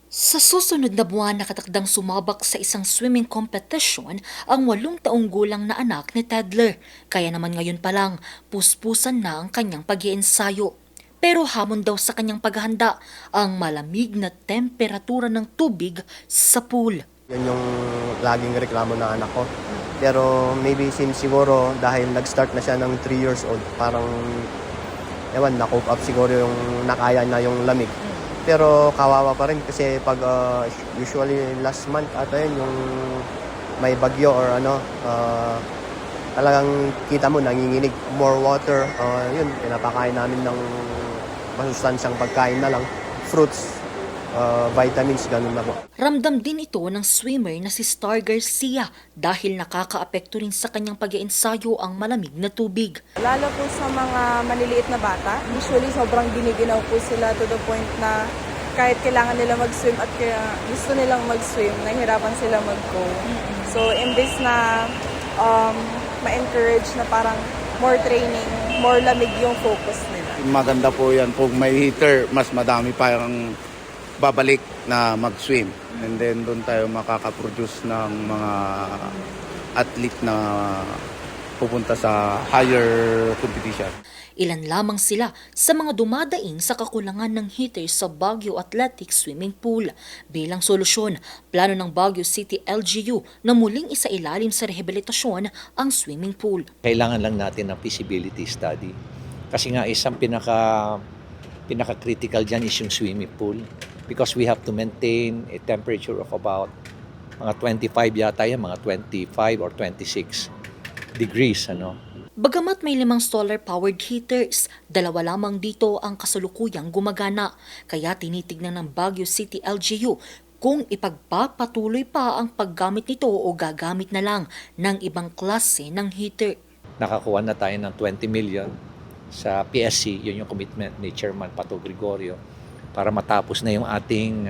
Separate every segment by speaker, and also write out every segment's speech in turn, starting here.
Speaker 1: Sa susunod na buwan nakatakdang sumabak sa isang swimming competition ang 8 taong gulang na anak ni Tedler. Kaya naman ngayon pa lang, puspusan na ang kanyang pag-iensayo. Pero hamon daw sa kanyang paghahanda ang malamig na temperatura ng tubig sa pool.
Speaker 2: Yan yung laging reklamo ng anak ko. Pero maybe since siguro dahil nag-start na siya ng 3 years old, parang na-cope up siguro yung nakaya na yung lamig. Pero kawawa pa rin kasi pag usually last month ata yun yung may bagyo or talagang kita mo nanginginig. More water, yun, pinapakain namin ng masustansyang pagkain na lang. Fruits, vitamins, ganun na po.
Speaker 1: Ramdam din ito ng swimmer na si Star Garcia dahil nakakaapekto rin sa kanyang pag-iensayo ang malamig na tubig.
Speaker 3: Lalo po sa mga maliliit na bata, usually sobrang giniginaw po sila to the point na kahit kailangan nila mag-swim at kaya gusto nilang mag-swim, nahihirapan sila mag-go. So imbes na ma-encourage na parang more training, more lamig yung focus nila.
Speaker 4: Maganda po yan. Kung may heater, mas madami pa yung babalik na mag-swim. And then doon tayo makakaproduce ng mga athlete na pupunta sa higher competition.
Speaker 1: Ilan lamang sila sa mga dumadaing sa kakulangan ng heater sa Baguio Athletic Swimming Pool. Bilang solusyon, plano ng Baguio City LGU na muling isailalim sa rehabilitasyon ang swimming pool.
Speaker 5: Kailangan lang natin ng feasibility study. Kasi nga isang pinaka-critical dyan is yung swimming pool. Because we have to maintain a temperature of about mga 25 yata yan, mga 25 or 26 degrees.
Speaker 1: Bagamat may 5 solar-powered heaters, 2 lamang dito ang kasalukuyang gumagana. Kaya tinitignan ng Baguio City LGU kung ipagpapatuloy pa ang paggamit nito o gagamit na lang ng ibang klase ng heater.
Speaker 5: Nakakuha na tayo ng 20 million sa PSC, yun yung commitment ni Chairman Pato Gregorio, para matapos na yung ating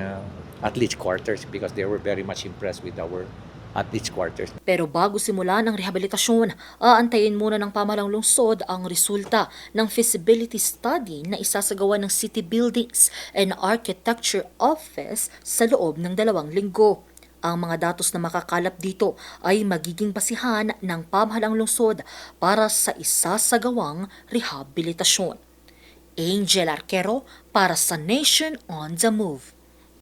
Speaker 5: athletes quarters because they were very much impressed with our athletes quarters.
Speaker 1: Pero bago simulan ang rehabilitasyon, aantayin muna ng pamahalang lungsod ang resulta ng feasibility study na isasagawa ng City Buildings and Architecture Office sa loob ng 2 linggo. Ang mga datos na makakalap dito ay magiging basihan ng pamahalang lungsod para sa isasagawang rehabilitasyon. Angel Arquero para sa Nation on the Move.